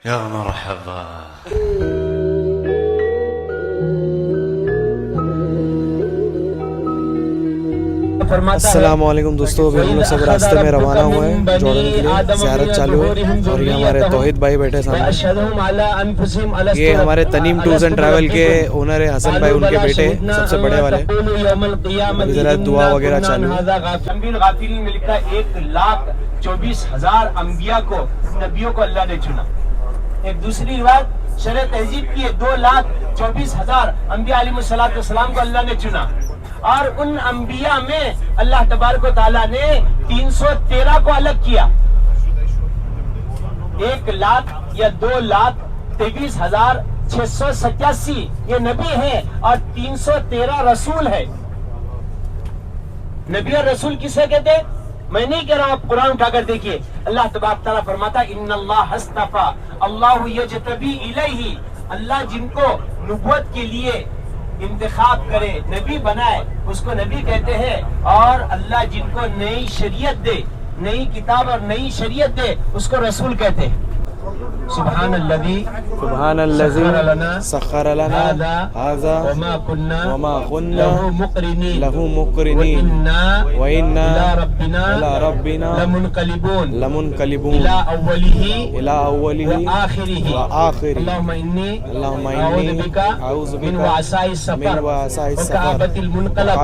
या मरहबा। अस्सलामुअलैकुम दोस्तों, अभी हम लोग सब रास्ते में रवाना हुए हैं जॉर्डन के लिए। ज़ियारत चालू है और ये हमारे तौहीद भाई बैठे सामने। ये हमारे तनीम टूर्स एंड ट्रैवल के ओनर है हसन भाई, उनके बेटे सबसे बड़े वाले। अभी ज़रा दुआ वगैरह चालू है। 1,24,000 अंबिया को, नबियों को अल्लाह ने चुना। एक दूसरी बात शरह तहजीब की है, 2,24,000 अंबिया अलैहिस्सलाम को अल्लाह ने चुना और उन अंबिया में अल्लाह तबारक व तआला ने 313 को अलग किया। 1,00,000 या 2,23,687 ये नबी हैं और 313 रसूल है। नबी और रसूल किसे कहते? मैं नहीं कह रहा हूं, आप कुरान उठाकर देखिए। अल्लाह तबारक तआला फरमाता इन्नल्लाह हस्तफा अल्लाहु यजतबी इलैहि, अल्लाह जिनको नुबुव्वत के लिए इंतखाब करे, नबी बनाए, उसको नबी कहते हैं। और अल्लाह जिनको नई शरीयत दे, नई किताब और नई शरीयत दे, उसको रसूल कहते हैं। सुब्हानल्लज़ी सख्खर लना हाज़ा वमा कुन्ना लहू मुक़रिनीन व इन्ना इला रब्बिना लमुनक़लिबून इला अव्वलिही व आखिरिही। अल्लाहुम्मा इन्नी अऊज़ु बिका मिन वअसाइस सफ़र व कअबतिल मुनक़लब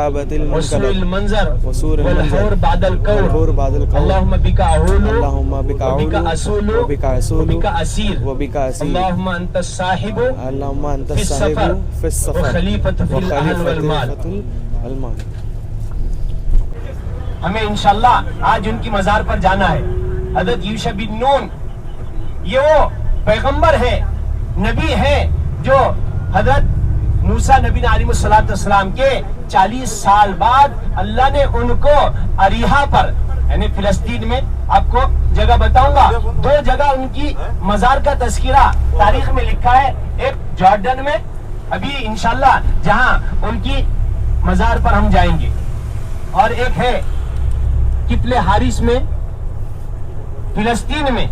व सूइल मंज़र वल हौर बादल कौर। अल्लाहुम्मा बिका अहूलु व बिका असूलु व बिका असीर अल्लाहुम्मा अंता साहिबु फिस सफ़र व खलीफतु फिल अहल वल माल। हमें इंशाअल्लाह आज उनकी मज़ार पर जाना है। हज़रत यूशा बिन नून ये वो पैगंबर है, नबी है जो हज़रत मूसा नबी अलैहिस्सलाम के 40 साल बाद अल्लाह ने उनको अरीहा पर यानी फिलिस्तीन में, आपको जगह बताऊंगा, 2 जगह उनकी मजार का तस्कीरा तारीख में लिखा है। एक जॉर्डन में अभी इंशाल्लाह जहां उनकी मजार पर हम जाएंगे, और एक है कितले हारिस में फिलिस्तीन में।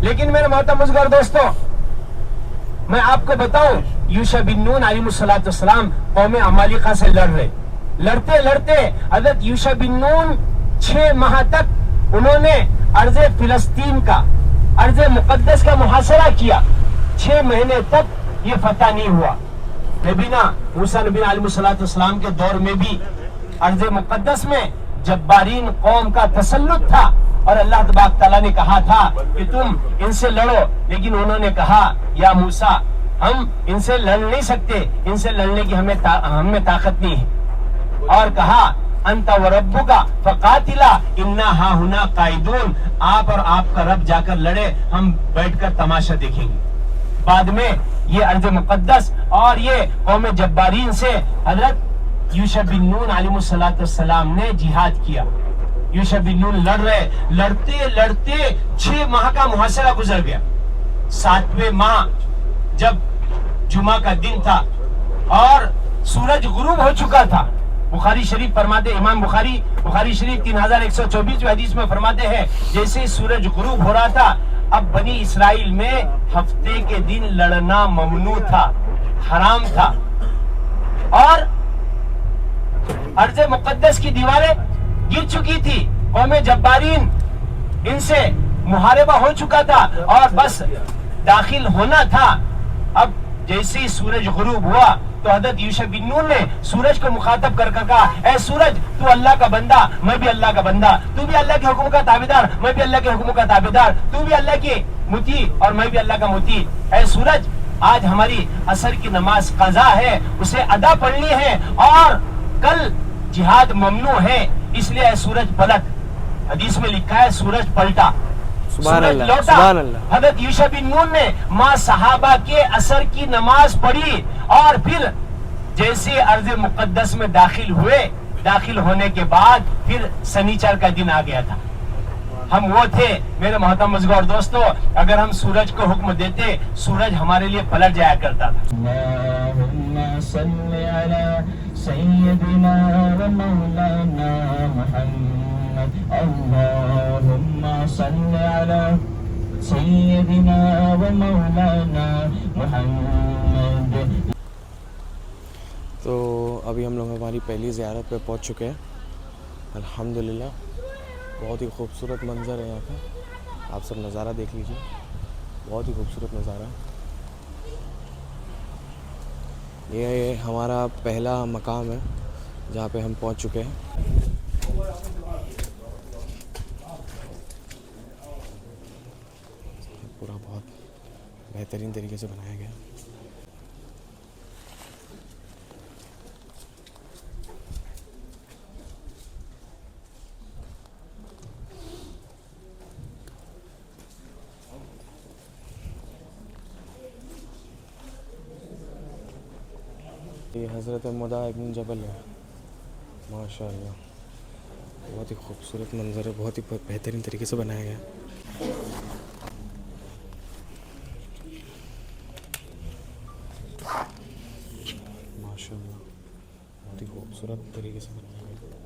लेकिन मेरे मोहतरम दोस्तों, मैं आपको बताऊं, यूशा बिन नून अलैहिस्सलाम कौम अमालिका से लड़ते लड़ते हज़रत यूशा बिन नून 6 माह तक उन्होंने अर्ज़े फिलिस्तीन का, अर्ज़े मुक़द्दस का मुहासरा किया। 6 महीने तक ये फतह नहीं हुआ। नबीना मूसा नबी अलैहिस्सलाम के दौर में भी अर्ज़े मुक़द्दस में जब्बारीन कौम का तसल्लुत था और अल्लाह तबारक तआला ने कहा था कि तुम इनसे लड़ो, लेकिन उन्होंने कहा या मूसा हम इनसे लड़ नहीं सकते, इनसे लड़ने की हमें ताकत नहीं है। और कहा अंता व रब्बुका फकातिला इन्ना हाहुना काइदून, आप और आपका रब जाकर लड़े, हम बैठकर तमाशा देखेंगे। बाद में ये अर्ज़ मुक़द्दस और ये कौम जब्बारीन से हज़रत यूशा बिन नून अलैहिस्सलाम ने जिहाद किया। यूशा बिन नून लड़ते लड़ते 6 माह का मुहासरा गुजर गया। 7वें माह जब जुमा का दिन था और सूरज गुरूब हो चुका था, बुखारी शरीफ फरमाते, इमाम बुखारी शरीफ 3124 हदीस में फरमाते हैं, जैसे सूरज गुरूब हो रहा था, अब बनी इसराइल में हफ्ते के दिन लड़ना ममनू था, हराम था। और अर्ज़े मुक़द्दस की दीवारें गिर चुकी थी, कौम जब्बारीन इनसे मुहारिबा हो चुका था और बस दाखिल होना था। अब जैसे ही सूरज गुरूब हुआ तो हज़रत यूशा बिन नून ने सूरज को मुखातब कर कहा, ऐ सूरज तू अल्लाह का बंदा, मैं भी अल्लाह का बंदा, तू भी अल्लाह के हुक्म का ताबेदार, मैं भी अल्लाह के हुक्म का ताबेदार, तू भी अल्लाह के मुती और मैं भी अल्लाह का मुती। ऐ सूरज आज हमारी असर की नमाज कज़ा है, उसे अदा पढ़नी है और कल जिहाद ममनू है, इसलिए ऐ सूरज पलट। हदीस में लिखा है सूरज पलटा, सूरज लौटा। हज़रत यूशा बिन नून ने मां सहाबा के असर की नमाज पढ़ी और फिर जैसे अर्ज़े मुक़द्दस में दाखिल होने के बाद फिर शनिचर का दिन आ गया था। हम वो थे मेरे मोहतरम और दोस्तों, अगर हम सूरज को हुक्म देते, सूरज हमारे लिए पलट जाया करता था। अल्लाहुम्मा सल्ली अला सय्यदिना व मौलाना मुहम्मद, अल्लाहुम्मा सल्ली अला सय्यदिना सय्यदिना व मौलाना मुहम्मद। तो अभी हम लोग हमारी पहली ज़ियारत पे पहुंच चुके हैं अल्हम्दुलिल्लाह। बहुत ही खूबसूरत मंज़र है यहाँ का, आप सब नज़ारा देख लीजिए, बहुत ही खूबसूरत नज़ारा है। ये हमारा पहला मकाम है जहाँ पे हम पहुँच चुके हैं। पूरा बहुत बेहतरीन तरीके से बनाया गया है। ये हज़रत मुदा इब्न जबल है, माशाअल्लाह बहुत ही खूबसूरत मंज़र है, बहुत ही बेहतरीन तरीके से बनाया गया है। माशाअल्लाह बहुत ही खूबसूरत तरीके से बनाया गया है।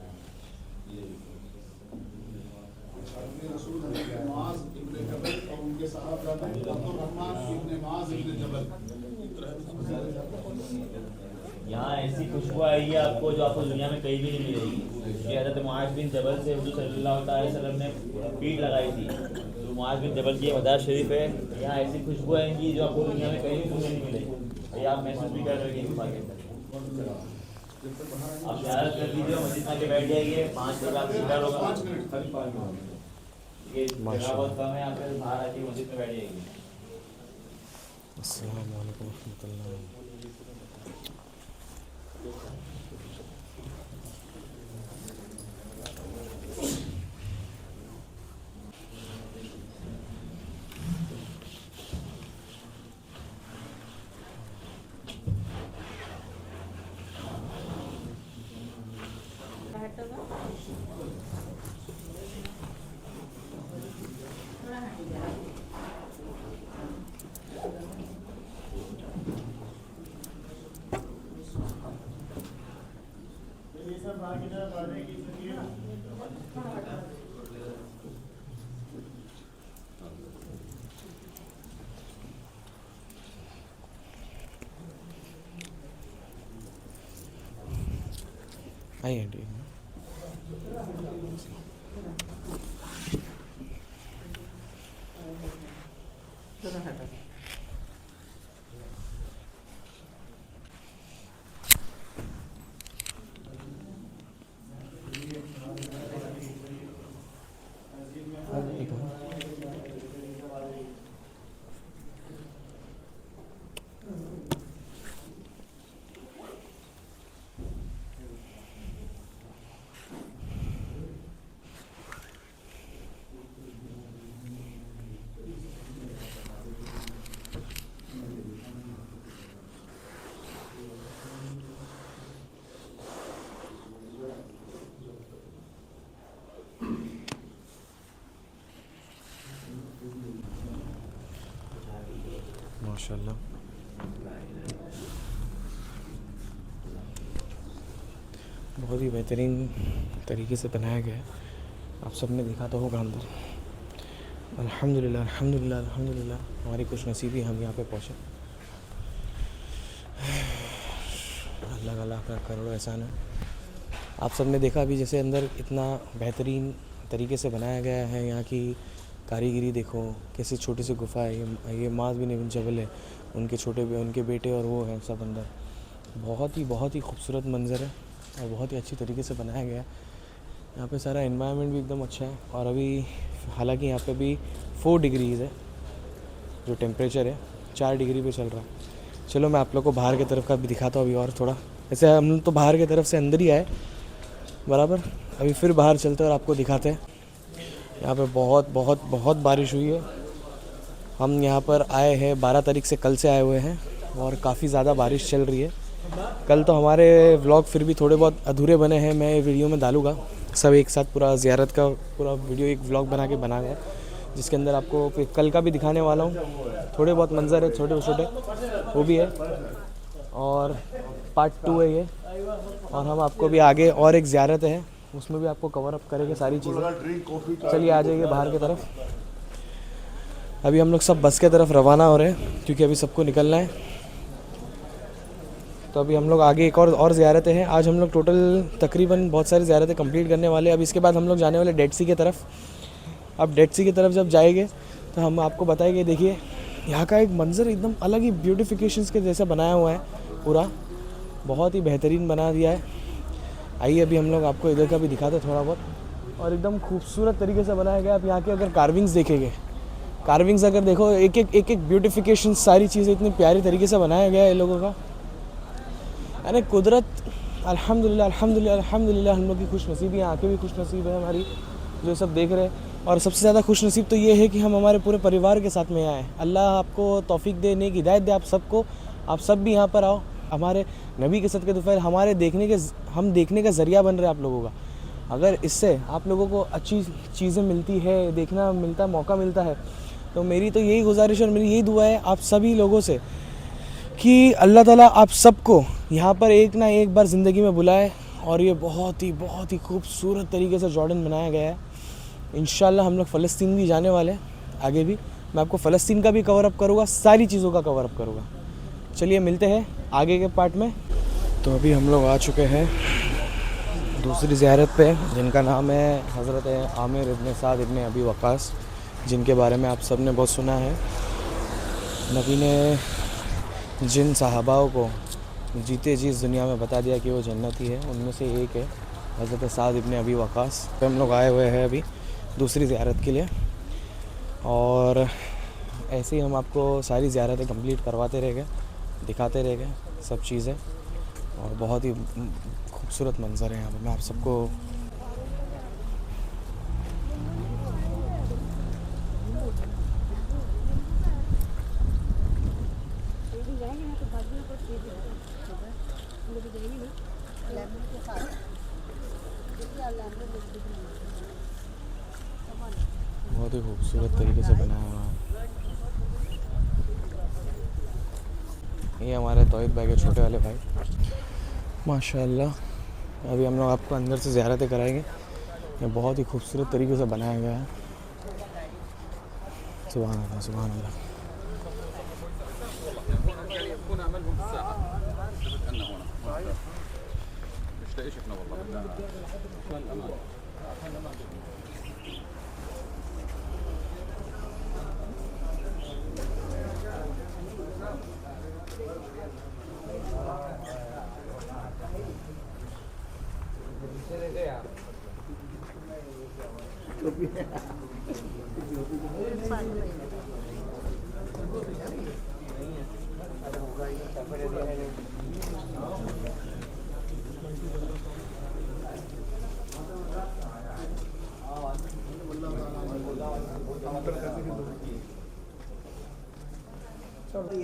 यहाँ ऐसी खुशबू आएगी आपको जो आपको दुनिया में कहीं भी नहीं मिलेगी। ये हज़रत मुआज़ बिन जबल से हुज़ूर सल्लल्लाहु अलैहि वसल्लम ने पीठ लगाई थी, तो मुआज़ बिन जबल की मज़ार शरीफ है। यहाँ ऐसी खुशबू आएंगी जो आपको दुनिया में कहीं भी नहीं मिलेगी। ये आप महसूस भी कर रहे हैं के अंदर। आप ज़ियारत कर लीजिए, मस्जिद में आके बैठ जाइए, 5 मिनट आप सीधा होगा। ये जगह बहुत कम है, यहाँ पे बाहर आके मस्जिद में बैठ जाइए। अस्सलाम वालेकुम रहमतुल्लाह। आइए आंटी। माशाल्लाह बहुत ही बेहतरीन तरीके से बनाया गया है। आप सब ने देखा तो होगा अंदर। अल्हम्दुलिल्लाह अल्हम्दुलिल्लाह अल्हम्दुलिल्लाह हमारी खुशनसीबी हम यहाँ पे पहुँचे। अल्लाह ताला का करोड़ों एहसान है। आप सब ने देखा अभी जैसे अंदर इतना बेहतरीन तरीके से बनाया गया है। यहाँ की कारीगरी देखो, कैसी छोटी सी गुफा है। ये मुआज़ बिन जबल है, उनके बेटे और वो हैं सब अंदर। बहुत ही खूबसूरत मंज़र है और बहुत ही अच्छी तरीके से बनाया गया है। यहाँ पे सारा एनवायरनमेंट भी एकदम अच्छा है। और अभी हालांकि यहाँ पे भी 4 डिग्रीज़ है जो टेम्परेचर है, 4 डिग्री पे चल रहा है। चलो मैं आप लोग को बाहर की तरफ का भी दिखाता हूँ अभी और थोड़ा। वैसे हम तो बाहर की तरफ से अंदर ही आए बराबर, अभी फिर बाहर चलते हैं और आपको दिखाते हैं। यहाँ पे बहुत बारिश हुई है। हम यहाँ पर आए हैं 12 तारीख से, कल से आए हुए हैं और काफ़ी ज़्यादा बारिश चल रही है। कल तो हमारे व्लॉग फिर भी थोड़े बहुत अधूरे बने हैं, मैं वीडियो में डालूँगा सब एक साथ, पूरा ज़ियारत का पूरा वीडियो एक व्लॉग बना के बनाया जिसके अंदर आपको फिर कल का भी दिखाने वाला हूँ। थोड़े बहुत मंज़र है छोटे छोटे वो भी है और पार्ट 2 है ये। और हम आपको भी आगे और एक ज़ियारत है उसमें भी आपको कवर अप करेंगे सारी चीज़ें। चलिए आ जाइए बाहर की तरफ। अभी हम लोग सब बस के तरफ रवाना हो रहे हैं क्योंकि अभी सबको निकलना है। तो अभी हम लोग आगे एक और ज़ियारतें हैं। आज हम लोग टोटल तकरीबन बहुत सारी ज़ियारतें कंप्लीट करने वाले हैं। अब इसके बाद हम लोग जाने वाले डेड सी की तरफ। अब डेड सी की तरफ जब जाएंगे तो हम आपको बताएंगे। देखिए यहाँ का एक मंज़र एकदम अलग ही ब्यूटिफिकेशंस के जैसा बनाया हुआ है, पूरा बहुत ही बेहतरीन बना दिया है। आइए अभी हम लोग आपको इधर का भी दिखाते थोड़ा बहुत, और एकदम खूबसूरत तरीके से बनाया गया। आप यहाँ के अगर कार्विंग्स देखेंगे, कार्विंग्स अगर देखो, एक एक ब्यूटिफिकेशन, सारी चीज़ें इतनी प्यारी तरीके से बनाया गया है इन लोगों का। यानी कुदरत, अल्हम्दुलिल्लाह अल्हम्दुलिल्लाह अल्हम्दुलिल्लाह, हम लोग की खुश नसीबी है, आँखें भी खुश नसीब है हमारी जो सब देख रहे हैं। और सबसे ज़्यादा खुश नसीब तो ये है कि हम हमारे पूरे परिवार के साथ में आए। अल्लाह आपको तौफीक दे, नेक हिदायत दे आप सबको। आप सब भी यहाँ पर आओ, हमारे नबी के सदक़े दुफ़ैल हम देखने का ज़रिया बन रहे हैं आप लोगों का। अगर इससे आप लोगों को अच्छी चीज़ें मिलती है, देखना मिलता, मौका मिलता है, तो मेरी तो यही गुजारिश और मेरी यही दुआ है आप सभी लोगों से कि अल्लाह ताला आप सबको यहाँ पर एक ना एक बार ज़िंदगी में बुलाए। और ये बहुत ही खूबसूरत तरीके से जॉर्डन बनाया गया है। इंशाल्लाह हम लोग फ़लस्तीन भी जाने वाले हैं, आगे भी मैं आपको फ़लस्तीन का भी कवर अप करूँगा, सारी चीज़ों का कवर अप करूँगा। चलिए मिलते हैं आगे के पार्ट में। तो अभी हम लोग आ चुके हैं दूसरी ज़ियारत पे, जिनका नाम है हज़रत आमिर इब्न साद इब्न अबी वक़ास, जिनके बारे में आप सब ने बहुत सुना है। नबी ने जिन सहाबाओं को जीते जी इस दुनिया में बता दिया कि वो जन्नती है, उनमें से एक है हज़रत साद इब्न अबी वक़ास। तो हम लोग आए हुए हैं अभी दूसरी ज़ियारत के लिए, और ऐसे ही हम आपको सारी ज़ियारतें कंप्लीट करवाते रहेंगे, दिखाते रहेंगे सब चीज़ें। और बहुत ही खूबसूरत मंज़र है यहाँ पर, मैं आप सबको बहुत ही खूबसूरत तरीके से बनाया हुआ है। ये हमारे तौहीद भाई के छोटे वाले भाई, माशाअल्लाह। अभी हम लोग आपको अंदर से ज़ियारतें कराएंगे। ये बहुत ही खूबसूरत तरीके से बनाया गया है। सुभान अल्लाह सुभान अल्लाह।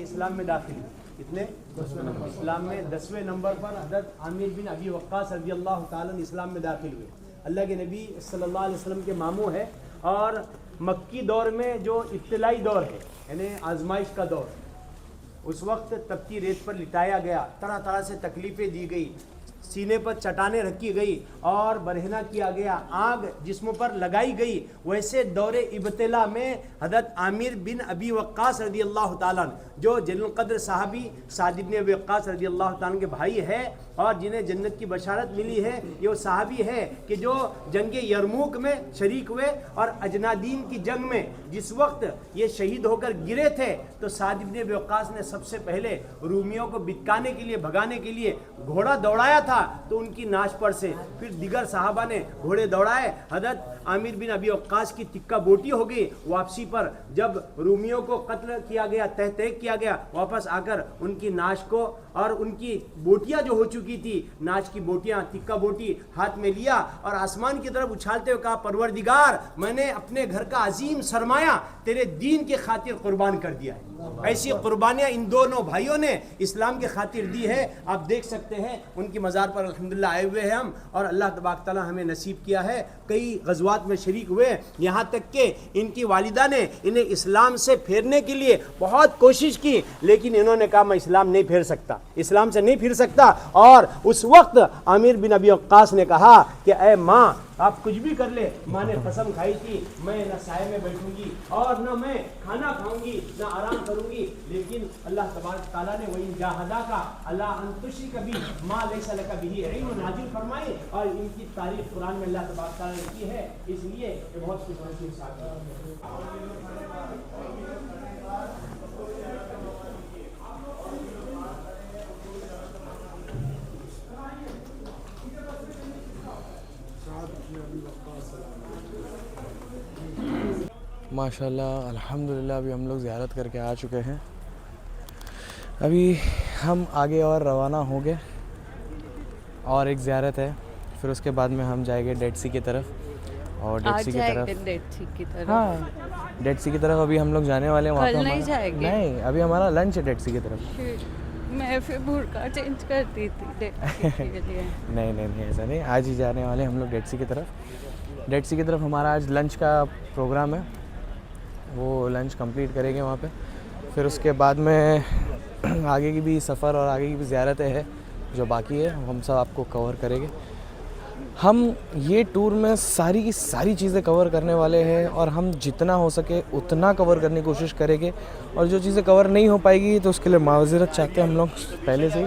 इस्लाम में दाखिल कितने? इस्लाम में 10वें नंबर पर हज़रत आमिर बिन अबी वक्कास रज़ियल्लाहु ताला इस्लाम में दाखिल हुए। अल्लाह के नबी सल्लल्लाहु अलैहि वसल्लम के मामू है। और मक्की दौर में जो इब्तिलाई दौर है, यानी आजमाइश का दौर, उस वक्त तपती रेत पर लिटाया गया, तरह तरह से तकलीफ़ें दी गई, सीने पर चट्टानें रखी गई और बरहना किया गया, आग जिस्मों पर लगाई गई। वैसे दौरे इब्तिला में हज़रत आमिर बिन अबी वक्कास रज़ियल्लाहु ताला, जो जलील क़द्र सहाबी साद इब्न अबी वक्कास रज़ियल्लाहु ताला के भाई है और जिन्हें जन्नत की बशारत मिली है, ये वो सहाबी है कि जो जंग यरमूक में शरीक हुए और अजनादीन की जंग में जिस वक्त ये शहीद होकर गिरे थे, तो साद इब्न अबी वक्कास ने सबसे पहले रूमियों को बितकाने के लिए, भगाने के लिए घोड़ा दौड़ाया था। तो उनकी नाश पर से फिर दिगर सहाबा ने घोड़े दौड़ाए। हज़रत आमिर बिन अबी वक्कास की तिक्का बोटी हो गई। वापसी पर जब रूमियों को कत्ल किया गया, तह किया गया, वापस आकर उनकी नाश को और उनकी बोटियां जो हो चुकी थी, नाश की बोटियां, तिक्का बोटी हाथ में लिया और आसमान की तरफ उछालते हुए कहा, परवरदिगार, मैंने अपने घर का अजीम सरमाया तेरे दीन के खातिर कुर्बान कर दिया है। ऐसी कुर्बानियां इन दोनों भाइयों ने इस्लाम के खातिर दी है। आप देख सकते हैं उनकी मज़ार मज़ार पर अल्हम्दुलिल्लाह आए हुए हैं हम, और अल्लाह तबारक तआला हमें नसीब किया है, कई गज़वात में शरीक हुए, यहाँ तक कि इनकी वालिदा ने इन्हें इस्लाम से फेरने के लिए बहुत कोशिश की, लेकिन इन्होंने कहा मैं इस्लाम नहीं फेर सकता, इस्लाम से नहीं फिर सकता। और उस वक्त आमिर बिन अबी वक्कास ने कहा कि ऐ माँ, आप कुछ भी कर ले, माँ ने कसम खाई थी मैं न साए में बैठूंगी और न मैं खाना खाऊंगी न आराम करूंगी, लेकिन अल्लाह तबारक तआला ने वही जाहदा का अल्लाह अंतुशी कभी माँ लैसा लका बिही इल्म नाजिल फरमाई, और इनकी तारीफ कुरान में अल्लाह तबारक तआला ने की है, इसलिए ये बहुत खुशनसीब साथ है। माशाल्लाह अल्हम्दुलिल्लाह अभी हम लोग ज़ियारत करके आ चुके हैं। अभी हम आगे और रवाना होंगे, और एक ज़ियारत है, फिर उसके बाद में हम जाएंगे डेड सी की तरफ। और डेड सी की तरफ, हाँ डेड सी की तरफ अभी हम लोग जाने वाले हैं। वहाँ पे नहीं जाएंगे, नहीं अभी हमारा लंच है डेड सी की तरफ। मैं फिर बुर्का चेंज करती थी डेड सी के लिए। नहीं ऐसा नहीं, आज ही जाने वाले हम लोग डेड सी की तरफ। डेड सी की तरफ हमारा आज लंच का प्रोग्राम है, वो लंच कंप्लीट करेंगे वहाँ पे। फिर उसके बाद में आगे की भी सफ़र और आगे की भी ज़ियारतें हैं जो बाकी है, हम सब आपको कवर करेंगे। हम ये टूर में सारी की सारी चीज़ें कवर करने वाले हैं, और हम जितना हो सके उतना कवर करने की कोशिश करेंगे, और जो चीज़ें कवर नहीं हो पाएगी तो उसके लिए मावज़रत चाहते हैं हम लोग पहले से ही।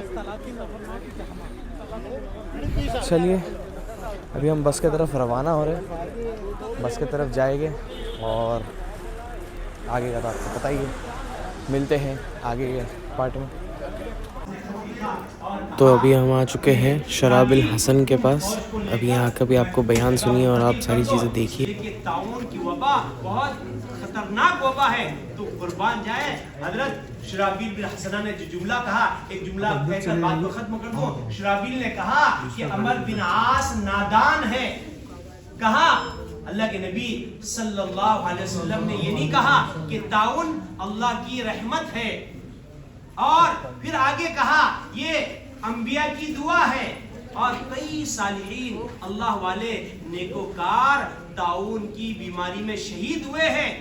चलिए अभी हम बस की तरफ रवाना हो रहे हैं, बस की तरफ जाएंगे, और आगे का तो आपको पता ही है, मिलते हैं आगे के पार्ट में। तो अभी हम आ चुके हैं शराबिल हसन के पास। अभी यहाँ का भी आपको बयान सुनिए और आप सारी चीज़ें देखिए। ताउन की वबा बहुत खतरनाक वबा है, तो कुर्बान जाए हजरत शराबिल बिन हसना ने जो जुमला कहा, एक जुमला कहकर बात को खत्म कर दूं। शराबिल ने कहा कि अमर बिन आस नादान है। कहा अल्लाह के नबी सल्लल्लाहु अलैहि वसल्लम ने ये नहीं कहा कि ताउन अल्लाह की रहमत है, और फिर आगे कहा ये अंबिया की दुआ है, और कई सालिहीन अल्लाह वाले नेकोकार ताउन की बीमारी में शहीद हुए हैं।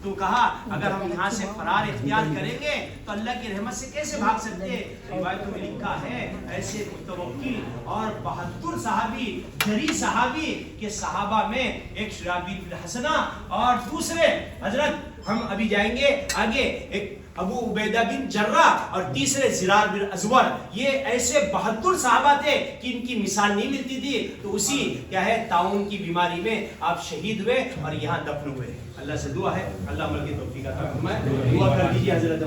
तो कहा अगर हम यहाँ से फरार इख्तियार करेंगे तो अल्लाह की रहमत से कैसे भाग सकते हैं। रिवायतों में लिखा है ऐसे मुतवक्किल और 72 सहाबी, जरी सहाबी के सहाबा में एक शराबिल बिन हसना, और दूसरे हजरत हम अभी जाएंगे आगे एक अबू उबैदा बिन जर्रा, और तीसरे ज़िरार बिन अज़वर। ये ऐसे 72 सहाबा थे कि इनकी मिसाल नहीं मिलती थी। तो उसी क्या है ताउन की बीमारी में आप शहीद हुए और यहाँ दफन हुए। अल्लाह से दुआ है अल्लाह अमल की तौफीक अता फरमाए। दुआ कर दीजिए हज़रत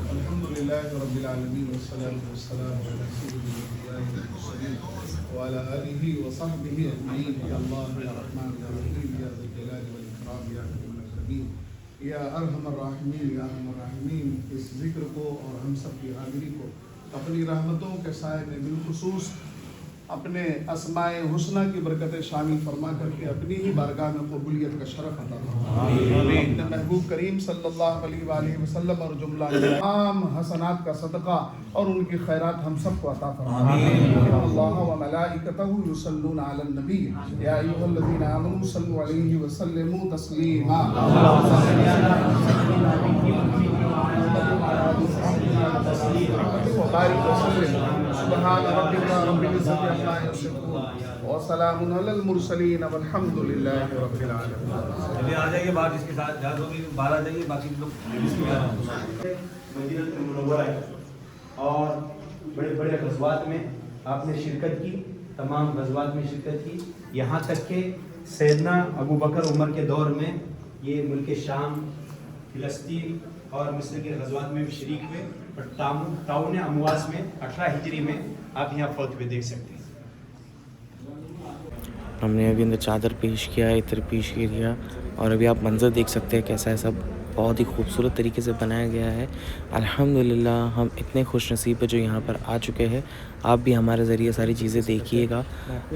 अल्हम्दुलिल्लाह रब्बिल आलमीन वस्सलातु वस्सलामु अला सय्यिदिल मुरसलीन व अला आलिहि व सहबिहि अजमईन। या अल्लाह या रहमान या रहीम या ज़ुल जलाली वल इकराम या अकरमल करीम या अरहमर राहिमीन या अरहमर राहिमीन। इस जिक्र को और हम सब की हाज़िरी को अपनी रहमतों के साए में बिलखुसूस अपने अस्माए हुस्ना की बरकतें शामिल फरमा करके अपनी ही बारगाह में कबूलियत का शरफ अता फरमाए। महबूब करीम सल्लल्लाहु अलैहि वसल्लम और जुमला तमाम हसनात का सदका और उनकी खैरात हम सबको अता फरमाए। अल्लाह व मलाइकतहु युसल्लूना अलन नबी या अय्युहल्लज़ीना आमनू सल्लु अलैहि व सल्लिमू तस्लीमा। सुभान रब्बिका रब्बिल इज्जति अम्मा यसिफून व सलामुन अलल मुरसलीन वल्हम्दुलिल्लाहि रब्बिल आलमीन। चलिए आ जाइए बाहर, जिसके साथ जहाँ होगी बाहर आ जाइए, बाकी लोग मदीनतुल मुनव्वरा और बड़े बड़े गज़वात में आपने शिरकत की, तमाम गज़वात में शिरकत की। यहाँ तक के सैयदना अबू बकर उमर के दौर में ये मुल्क शाम, फिलिस्तीन और मिस्र के गज़वात में भी शरीक हुए। और ताउन अमवास में 18 हिजरी में आप यहाँ फौत हुए देख सकते हैं। हमने अभी अंदर चादर पेश किया, इत्र पेश किया, और अभी आप मंज़र देख सकते हैं कैसा है। सब बहुत ही खूबसूरत तरीके से बनाया गया है। अल्हम्दुलिल्लाह हम इतने खुश नसीब है जो यहाँ पर आ चुके हैं। आप भी हमारे ज़रिए सारी चीज़ें देखिएगा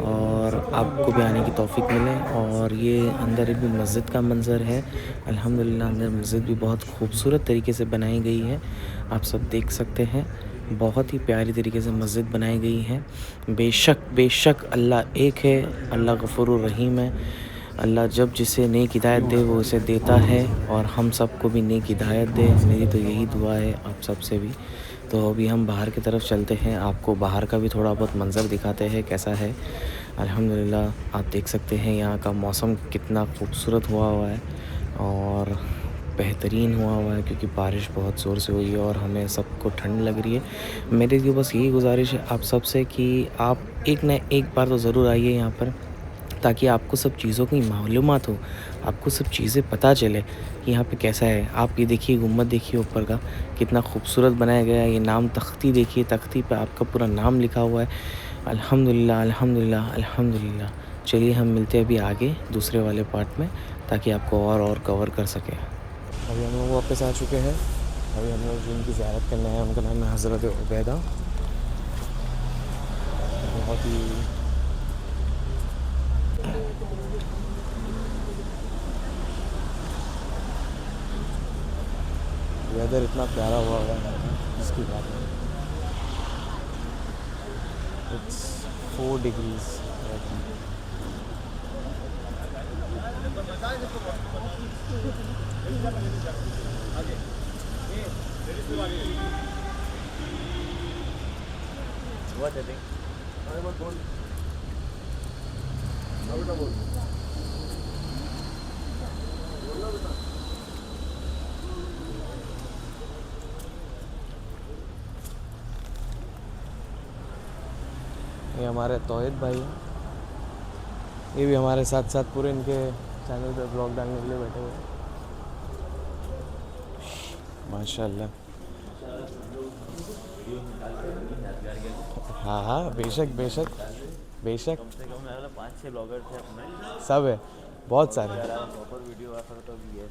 और आपको भी आने की तौफीक मिले। और ये अंदर एक भी मस्जिद का मंज़र है। अल्हम्दुलिल्लाह अंदर मस्जिद भी बहुत खूबसूरत तरीके से बनाई गई है, आप सब देख सकते हैं। बहुत ही प्यारी तरीके से मस्जिद बनाई गई है। बेशक अल्लाह एक है, अल्लाह गफूरुर रहीम है। अल्लाह जब जिसे नेक हिदायत दे वो उसे देता है, और हम सबको भी नेक हिदायत दे। मेरी तो यही दुआ है आप सब से भी। तो अभी हम बाहर की तरफ चलते हैं, आपको बाहर का भी थोड़ा बहुत मंज़र दिखाते हैं कैसा है। अल्हम्दुलिल्लाह आप देख सकते हैं यहाँ का मौसम कितना खूबसूरत हुआ है और बेहतरीन हुआ है, क्योंकि बारिश बहुत ज़ोर से हुई है और हमें सबको ठंड लग रही है। मेरी तो बस यही गुजारिश है आप सब से कि आप एक न एक बार तो ज़रूर आइए यहाँ पर, ताकि आपको सब चीज़ों की मालूमात हो, आपको सब चीज़ें पता चले कि यहाँ पे कैसा है। आप ये देखिए गुम्बद देखिए ऊपर का कितना खूबसूरत बनाया गया है। ये नाम तख्ती देखिए, तख्ती पे आपका पूरा नाम लिखा हुआ है। अल्हम्दुलिल्लाह अल्हम्दुलिल्लाह अल्हम्दुलिल्लाह। चलिए हम मिलते हैं अभी आगे दूसरे वाले पार्ट में, ताकि आपको और कवर कर सके। अभी हम लोग वापस आ चुके हैं। अभी हम लोग जिनकी ज़ियारत करने हैं उनका नाम है हज़रत उबैदा। बहुत ही वेदर इतना प्यारा हुआ है जिसकी बात नहीं। It's 4 degrees right now. ये हमारे तौहीद भाई हैं, ये भी हमारे साथ साथ पूरे इनके चैनल पे ब्लॉग डालने के लिए बैठे हुए हैं। माशाल्लाह। हाँ बेशक बेशक बेशक। कम से कम 5-6 ब्लॉगर थे अपने, सब है, बहुत सारे। प्रॉपर वीडियो ऑफर तो भी है।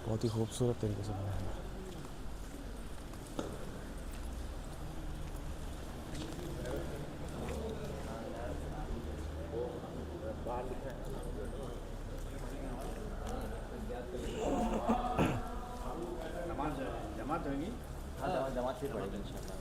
बहुत ही खूबसूरत तरीके से बनाया है। जमात फिर पड़ेगी इंशाल्लाह।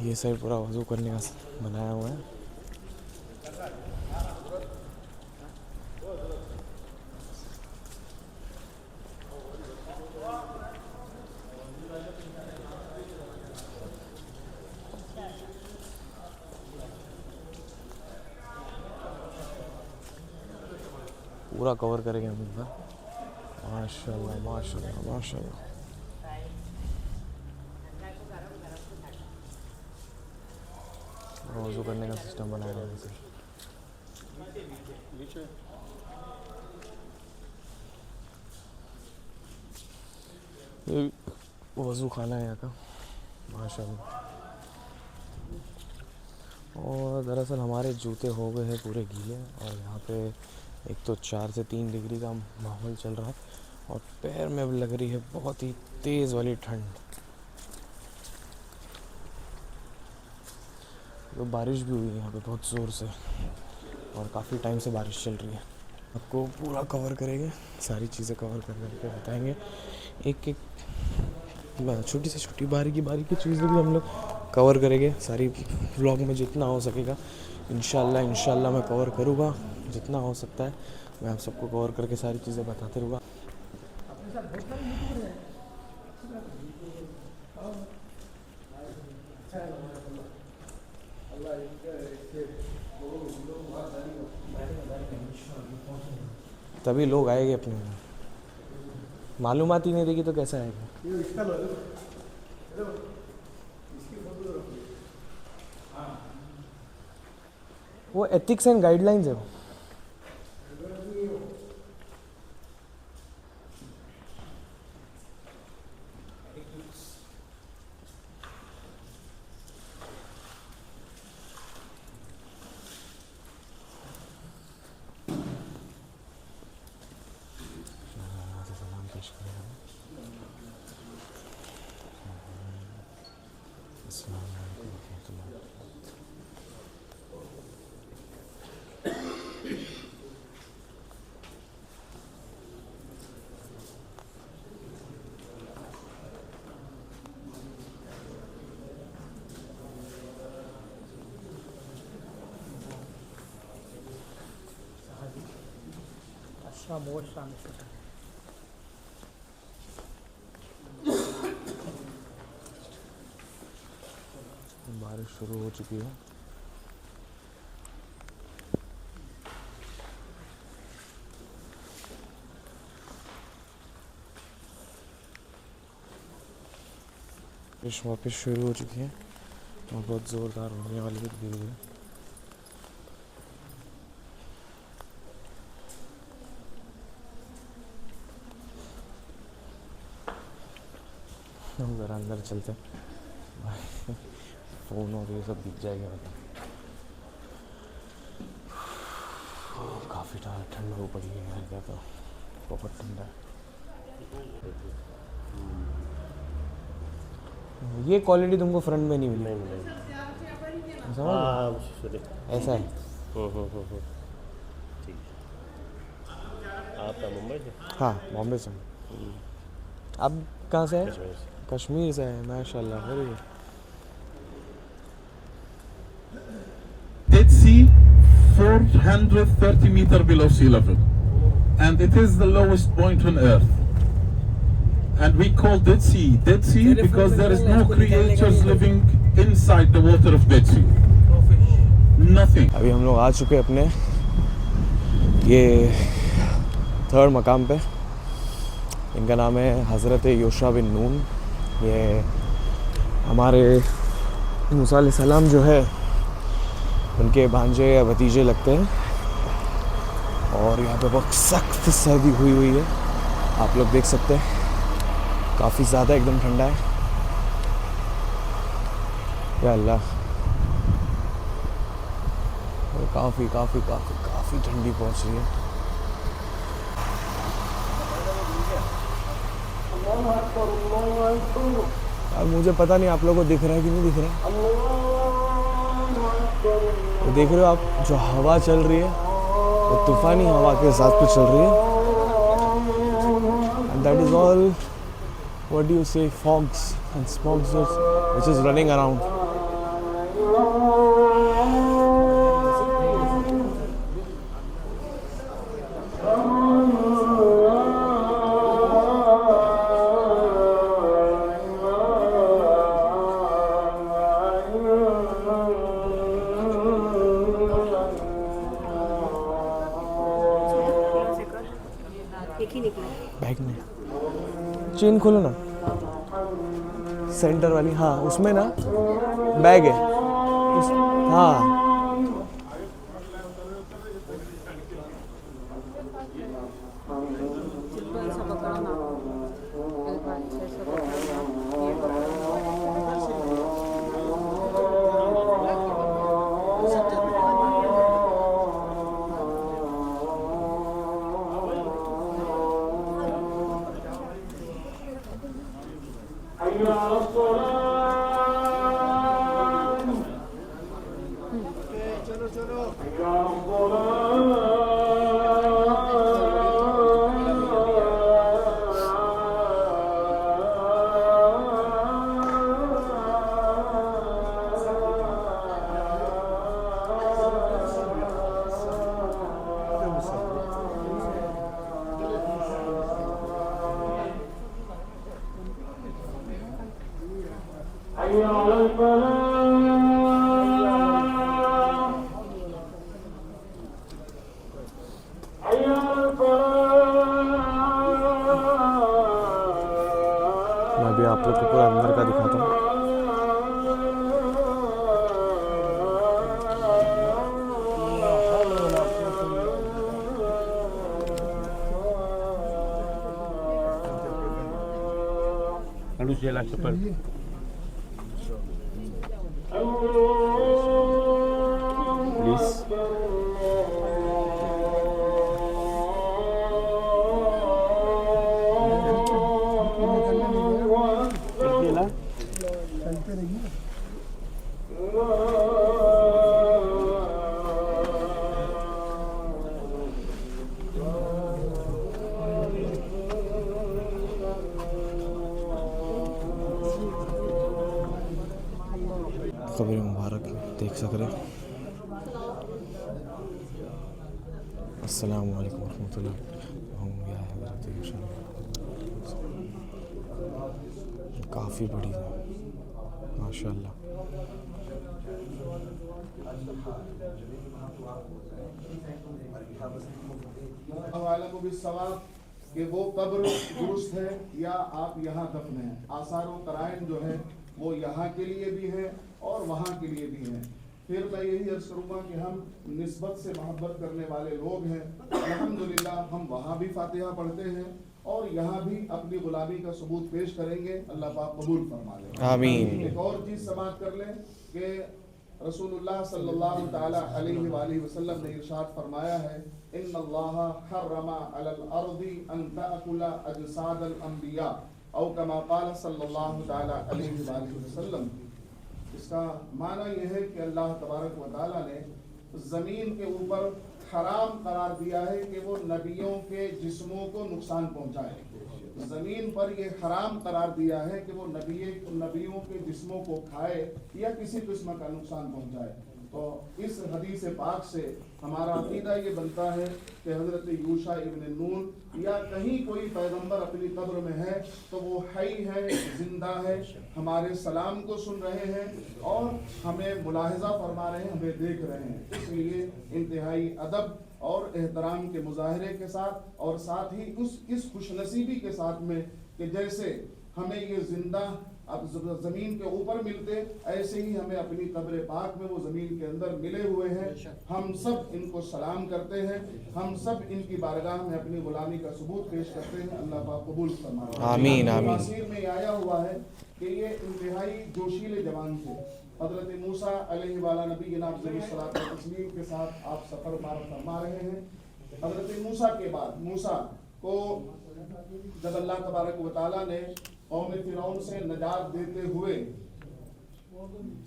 ये साइड पूरा वज़ू करने का बनाया हुआ है। पूरा कवर करेंगे हम इस बार। माशाल्लाह माशाल्लाह माशाल्लाह। वज़ू करने का सिस्टम बनाया है इसे। ये वज़ू खाना है यहाँ का माशाल्लाह। और दरअसल हमारे जूते हो गए हैं पूरे गीले, और यहाँ पे एक तो 4 से 3 डिग्री का माहौल चल रहा है, और पैर में अब लग रही है बहुत ही तेज़ वाली ठंड। तो बारिश भी हुई है यहाँ पे बहुत ज़ोर से, और काफ़ी टाइम से बारिश चल रही है। आपको पूरा कवर करेंगे, सारी चीज़ें कवर करके बताएंगे। एक छोटी से छोटी बारीकी चीज़ें भी हम लोग कवर करेंगे सारी व्लॉग में, जितना हो सकेगा। इंशाल्लाह मैं कवर करूँगा जितना हो सकता है। मैं आप सबको कवर करके सारी चीज़ें बताते रहूँगा। तभी लोग आएंगे अपने में, मालूमात ही नहीं देगी तो कैसा आएगा। वो एथिक्स एंड गाइडलाइंस है वो। बारिश शुरू हो चुकी है। बारिश वापस शुरू हो चुकी है और बहुत ज़ोरदार होने वाली है धीरे धीरे। हम ज़रा अंदर चलते हैं, फ़ोन और ये सब दिख जाएगा। काफ़ी ठंड हो पड़ी है यार, क्या तो बहुत ठंडा है। ये क्वालिटी तुमको फ्रंट में नहीं मिली? ऐसा है। आपका मुंबई से? हाँ, बॉम्बे से। आप कहाँ से है? कश्मीर से है, माशाल्लाह, very good. Dead Sea 430 meter below sea level, and it is the lowest point on earth, and we call Dead Sea because there is no creatures living inside the water of Dead Sea, nothing. अभी हम लोग आ चुके हैं अपने ये 3rd मकाम पे। इनका नाम है हज़रत योशा बिन नून। ये हमारे मूसा अलैहिस्सलाम जो है उनके भांजे या भतीजे लगते हैं। और यहाँ पे बहुत सख्त सर्दी हुई है, आप लोग देख सकते हैं, काफ़ी ज़्यादा एकदम ठंडा है। या अल्लाह, काफ़ी ठंडी पहुँच रही है। यार मुझे पता नहीं आप लोगों को दिख रहा है कि नहीं दिख रहा है। तो देख रहे हो आप, जो हवा चल रही है वो तूफ़ानी हवा के साथ पे चल रही है। And that is all what do you say, fogs and smogs which is running around. Bag में चेन खोलो ना, सेंटर वाली। हाँ, उसमें ना बैग है हाँ। मैं भी आप लोग को पूरा अंदर का दिखाता हूँ। प्लीज कब्र मुबारक देख सक रहे। अस्सलाम वालेकुम रहमतुल्लाह। काफ़ी बड़ी है माशाल्लाह। कि वो कब्र दुरुस्त है या आप यहाँ दफन हैं। आसार व कराइन जो है वो यहाँ के लिए भी है और वहाँ के लिए भी है। फिर मैं यही अर्ज करूँगा कि हम निस्बत से मोहब्बत करने वाले लोग हैं। अल्हम्दुलिल्लाह हम वहाँ भी फातिहा पढ़ते हैं और यहाँ भी अपनी गुलामी का सबूत पेश करेंगे। अल्लाह पाक कबूल फरमा ले। आमीन। एक और चीज़ समाप्त कर लें कि रसूलुल्लाह सल्लल्लाहु तआला अलैहि वसल्लम ने इरशाद फरमाया है, इन्नल्लाह हर्रमा अलल अर्दी अन ताकुला अजसादल अंबिया औ कमा क़ाल सल्लल्लाहु तआला अलैहि वसल्लम। इसका माना यह है कि अल्लाह तबारक व तआला ने ज़मीन के ऊपर हराम करार दिया है कि वो नबियों के जिस्मों को नुकसान पहुंचाए। ज़मीन पर ये हराम करार दिया है कि वो नबियों के जिस्मों को खाए या किसी किस्म का नुकसान पहुंचाए। तो इस हदीस पाक से हमारा अकीदा ये बनता है कि हज़रत यूशा इब्न नून या कहीं कोई पैगंबर अपनी कब्र में है तो वो हई है, जिंदा है, हमारे सलाम को सुन रहे हैं और हमें मुलाहिजा फरमा रहे हैं, हमें देख रहे हैं। इसलिए इंतहाई अदब और एहतराम के मुजाहरे के साथ और साथ ही इस खुशनसीबी के साथ में कि जैसे हमें ये जिंदा अब ज़मीन के ऊपर मिलते, ऐसे ही हमें अपनी कब्र पाक में वो ज़मीन के अंदर मिले हुए हैं। हम सब इनको सलाम करते हैं, हम सब इनकी बारगाह में अपनी गुलामी का सबूत पेश करते हैं। अल्लाह पाक कबूल फरमाए। आमीन आमीन। तफसीर में आया हुआ है कि ये इंतहाई जोशीले जवान थे। हज़रत मूसा अलैहि वाला नबी सलात व तस्लीम के साथ आप सफ़र पार फरमा रहे हैं। हज़रत मूसा के बाद मूसा को जब अल्लाह तबारक व तआला ने कौम फिरौन से नजात देते हुए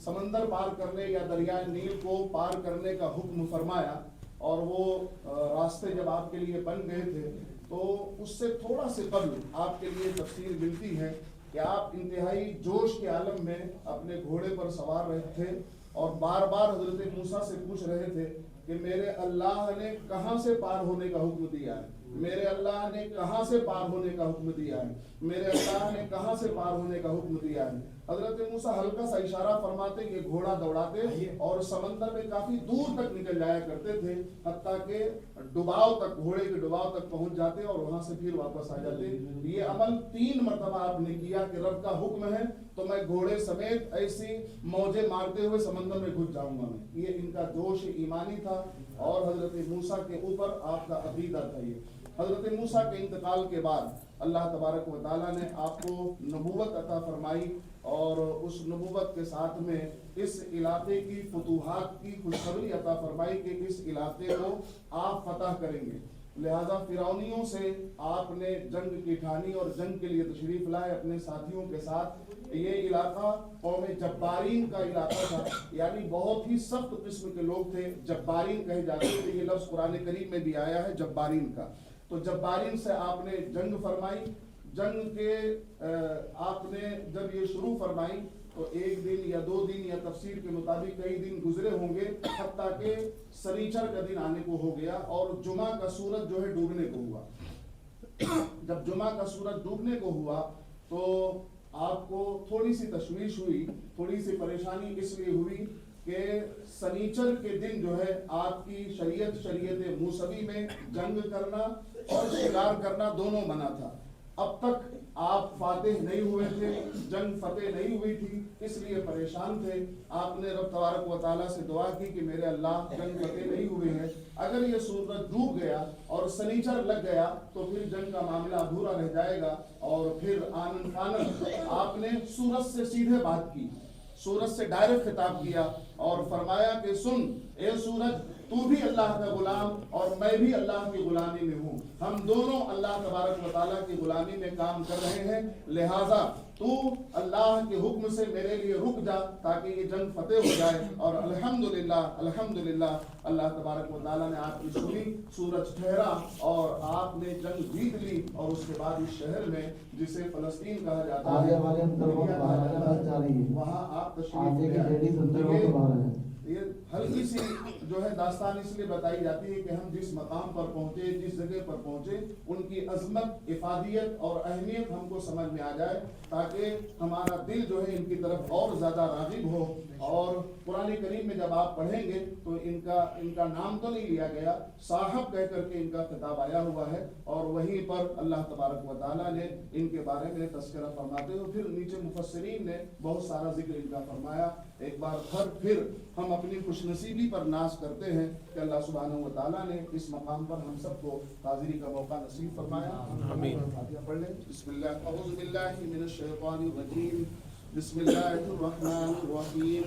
समंदर पार करने या दरिया नील को पार करने का हुक्म फरमाया और वो रास्ते जब आपके लिए बन गए थे तो उससे थोड़ा से कबल आपके लिए तफसीर मिलती है कि आप इंतहाई जोश के आलम में अपने घोड़े पर सवार रहे थे और बार बार हजरत मूसा से पूछ रहे थे कि मेरे अल्लाह ने कहाँ से पार होने का हुक्म दिया है, मेरे अल्लाह ने कहाँ से पार होने का हुक्म दिया है, मेरे अल्लाह ने कहाँ से पार होने का हुक्म दिया है। हजरत मूसा हल्का सा इशारा फरमाते ये घोड़ा दौड़ाते और समंदर में काफी दूर तक निकल जाया करते थे, हत्ता के डुबाव तक, घोड़े के डुबाव तक पहुंच जाते और वहां से फिर वापस आ जाते। ये अमल 3 मरतबा आपने किया कि रब का हुक्म है तो मैं घोड़े समेत ऐसी मौजें मारते हुए समंदर में घुस जाऊंगा मैं। ये इनका जोश ईमानी था और हजरत मूसा के ऊपर आपका अकीदा था। ये हजरत मूसा के इंतकाल के बाद अल्लाह तबारक व तआला ने आपको नबूवत अता फरमाई और उस नबूवत के साथ में इस इलाके की फतूहात की खुशखबरी अता फरमाई कि इस इलाके को आप फतह करेंगे। लिहाजा फिरौनियों से आपने जंग की ठानी और जंग के लिए तशरीफ लाए अपने साथियों के साथ। ये इलाका कौम जब्बारीन का इलाका था, यानी बहुत ही सख्त किस्म के लोग थे, जब्बारीन कहे जाते थे। ये लफ्ज़ कुरान करीम में भी आया है जब्बारीन का। तो जब्बारीन से आपने जंग फरमाई। जंग के आपने जब ये शुरू फरमाई तो 1 दिन या 2 दिन या तफसीर के मुताबिक कई दिन गुजरे होंगे, हत्ता के शनीचर का दिन आने को हो गया और जुमा का सूरज जो है डूबने को हुआ। जब जुमा का सूरज डूबने को हुआ तो आपको थोड़ी सी तशवीश हुई, थोड़ी सी परेशानी इसलिए हुई कि शनीचर के दिन जो है आपकी शरीयत मूसवी में जंग करना और शिकार करना दोनों मना था। अब तक आप फातेह नहीं हुए थे, जंग फतेह नहीं हुई थी, इसलिए परेशान थे। आपने रब तबारक व तआला से दुआ की कि मेरे अल्लाह जंग फतेह नहीं हुए हैं, अगर ये सूरज डूब गया और शनीचर लग गया तो फिर जंग का मामला अधूरा रह जाएगा। और फिर आनन फानन आपने सूरज से सीधे बात की, सूरज से डायरेक्ट खिताब किया और फरमाया कि सुन ए सूरज, तू भी अल्लाह का गुलाम और मैं भी अल्लाह की गुलामी में हूँ, हम दोनों अल्लाह तबारक व तआला की गुलामी में काम कर रहे हैं। लिहाजा तू अल्लाह के हुक्म से मेरे लिए रुक जा ताकि ये जंग फतेह हो जाए। और अल्हम्दुलिल्लाह अल्हम्दुलिल्लाह अल्लाह तबारक व तआला ने आपकी सुनी, सूरज ठहरा और आपने जंग जीत ली। और उसके बाद इस शहर में जिसे फलस्तीन कहा जाता है, वहाँ आप तशरीफ ले आए। ये हल्की सी जो है दास्तान इसलिए बताई जाती है कि हम जिस मकाम पर पहुंचे, जिस जगह पर पहुंचे, उनकी अजमत, इफादियत और अहमियत हमको समझ में आ जाए, ताकि हमारा दिल जो है इनकी तरफ और ज्यादा रागिब हो। और कुरान करीम में जब आप पढ़ेंगे तो इनका नाम तो नहीं लिया गया, साहब कह करके इनका खिताब आया हुआ है। और वहीं पर अल्लाह तबारक व तआला ने इनके बारे में तस्करा फरमाते हुए फिर नीचे मुफस्सिरीन ने बहुत सारा जिक्र इनका फरमाया। एक बार फिर हम अपनी खुशनसीबी पर नाज करते हैं कि अल्लाह सुब्हानहू व तआला ने इस मकाम पर हम सबको हाजिरी का मौका नसीब फरमाया। आमीन। फातिहा पढ़ लें। बिस्मिल्लाह अऊज़ु बिल्लाहि मिनश शैतानिर रजीम। बिस्मिल्लाहिर रहमानिर रहीम।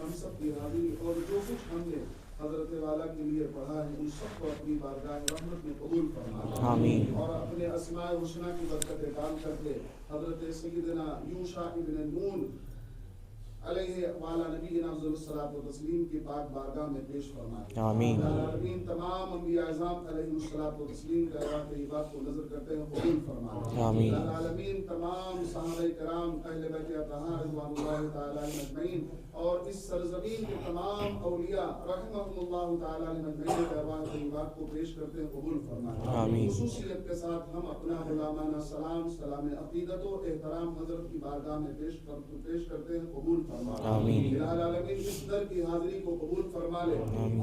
हम सब की हाजिरी और जो कुछ हमने हजरत वाला के लिए पढ़ा है उन सबको अपनी बारगाह रहमत में कबूल फरमा आमीन और अपने अस्माए हुस्ना की बरकत काम करके हजरत सय्यदना यूशा इब्न नून अलैहि वाला नबी अफ़ज़ल सलात व तस्लीम की पाक बारगाह में पेश फरमाए आमीन आमीन तमाम अंबिया अज़ाम अलैहि सलात व तस्लीम का तैयबात को नजर करते हैं कबूल फरमाए आमीन आमीन तमाम सहाबाए किराम अहले बैत अतहार रिज़वानुल्लाह तआला अजमईन और इस सरजमीन के तमाम औलिया रहमहुमुल्लाह तआला अजमईन के तैयबात को पेश करते हैं कबूल फरमाए आमीन खुसूसियत के साथ हम अपना गुलामाना सलाम सलाम अक़ीदत व एहतराम हज़रत की बारगाह में पेश करते हैं कबूल आमीन आमीन इस दर की हाजिरी को कबूल फरमा ले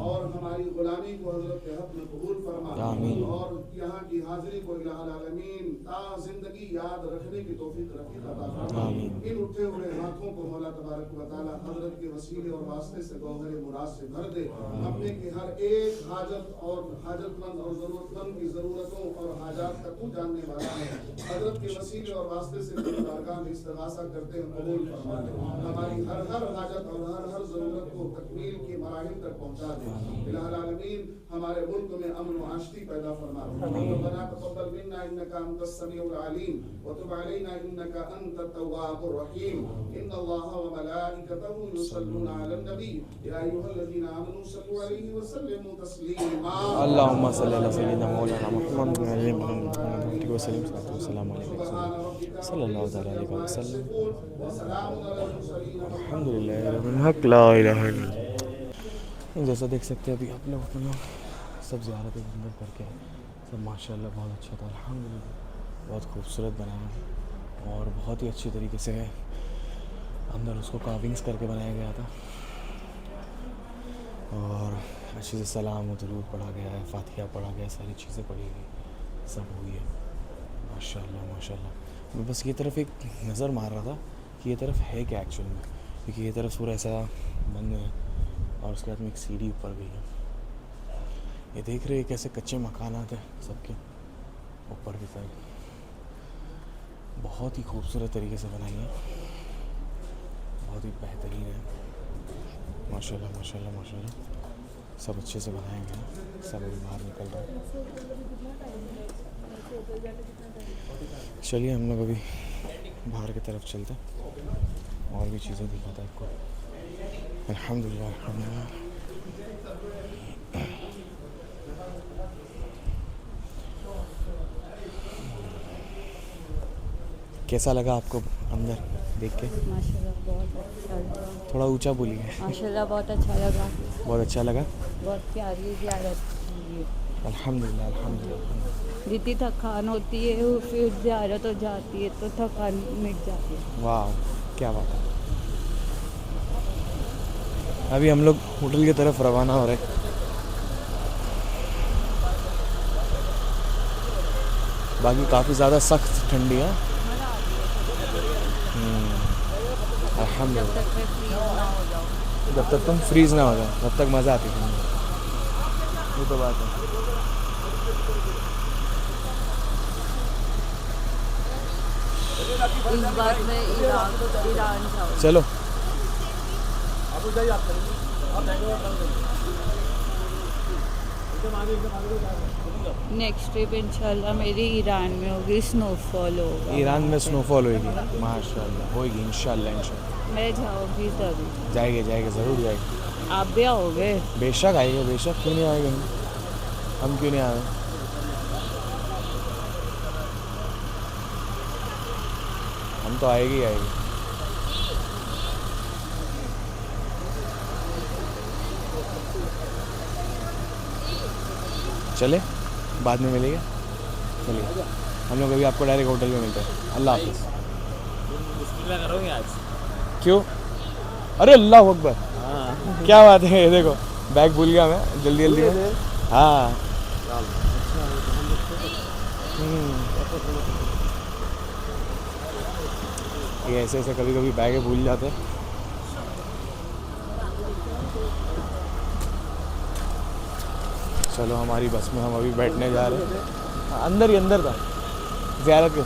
और हमारी गुलामी को हजरत के हक में कबूल फरमा आमीन और यहाँ की हाजिरी को इलाहुल आलमीन ता जिंदगी याद रखने की तौफीक रफीक अता फरमा आमीन इन उठे हुए हाथों को मौला तबारक व तआला हजरत के वसीले और वास्ते से गौहर मुराद से भर दे अपने की हर एक हाजत और हाजतमंद और जरूरतमंद की जरूरतों और हाजात का तू जानने वाला है हजरत के वसीले और वास्ते से बारगाह में इस्तिग़ासा करते हैं कबूल फरमा ले हमारी हर हाजत और हर जरूरत को तकमील के मराहिल तक पहुंचा दे इलाहुल आलमीन हमारे मुल्क में अमन व आशती पैदा फरमा रब्बना तक़ब्बल मिन्ना इन्नका अंतस समीउल अलीम व तुब अलैना इन्नका अंतत तव्वाबुर रहीम इन्नल्लाहा व मलाइकतहु युसल्लूना अलन नबी या अय्युहल्लज़ीना आमनू सल्लु अलैहि व सल्लिमू तस्लीमा अल्लाहुम्मा सल्ली अला सय्यिदिना मौलाना मुहम्मद व अली मुहम्मद व सल्लम सल्लल्लाहु अलैहि वसल्लम अल्हम्दुलिल्लाह रब्बिल हक ला इलाहा इल्लल्लाह। जैसा देख सकते हैं अभी आप लोग सब ज़ियारत अंदर करके सब माशाल्लाह बहुत अच्छा था अल्हम्दुलिल्लाह बहुत खूबसूरत बनाया और बहुत ही अच्छी तरीके से अंदर उसको कार्विंग्स करके बनाया गया था और अच्छे से सलाम व दुरूद पढ़ा गया है फातिहा पढ़ा गया सारी चीज़ें पढ़ी गई सब हुई है माशाल्लाह माशाल्लाह। मैं बस ये तरफ एक नज़र मार रहा था कि ये तरफ है क्या एक्चुअल में क्योंकि ये तरफ पूरा ऐसा बंद है और उसके बाद में एक सीढ़ी ऊपर गई है। ये देख रहे हैं कैसे कच्चे मकानात हैं सबके ऊपर की साइड बहुत ही खूबसूरत तरीके से बनाई है बहुत ही बेहतरीन है माशाल्लाह माशाल्लाह माशाल्लाह सब अच्छे से बनाए गए हैं सब अभी बाहर निकल रहे हैं। चलिए हम लोग अभी बाहर की तरफ चलते हैं और भी चीज़ें दिखाता है आपको। अल्हम्दुलिल्लाह अल्हम्दुलिल्लाह। कैसा लगा आपको अंदर देख के? माशाल्लाह बहुत अच्छा लगा। थोड़ा ऊंचा बोलिए। माशाल्लाह बहुत अच्छा लगा। बहुत अच्छा लगा। बहुत प्यारी ज़ियारत थी ये। अल्हम्दुलिल्लाह अल्हम्दुलिल्लाह। जितनी थकान होती है वो फिर ज़ियारत हो जाती है तो थकान मिट जाती है। वाह क्या बात है। अभी हम लोग होटल की तरफ रवाना हो रहे हैं। बाकी काफ़ी ज़्यादा सख्त ठंडी है। अल्हम्दुलिल्लाह। जब तक तुम फ्रीज ना हो जाओ तब तक मज़ा आती है। ये तो बात है। इस बार मैं ईरान जाऊँ। चलो नेक्स्ट ट्रिप इंशाल्लाह मेरी ईरान में होगी, स्नोफॉल होगा। ईरान में स्नोफॉल होगी माशाल्लाह, होगी इंशाल्लाह इंशाल्लाह। मैं जाऊँगी ज़रूर। जाएंगे जाएंगे ज़रूर जाएंगे। आप भी आओगे? बेशक आएंगे बेशक, क्यों नहीं आएंगे हम क्यों नहीं आए। हम तो आएगी आएगी। चले बाद में मिलेंगे। चलिए हम लोग अभी आपको डायरेक्ट होटल में मिलते हैं। अल्लाह हाफिज़। बिस्मिल्लाह करोगे आज? क्यों? अरे अल्लाह अकबर। हाँ क्या बात है। ये देखो बैग भूल गया मैं जल्दी जल्दी में। हाँ ये ऐसे ऐसे कभी कभी बैग भूल जाते हैं। चलो हमारी बस में हम अभी बैठने जा रहे हैं। अंदर ही अंदर था ज़ियारत के।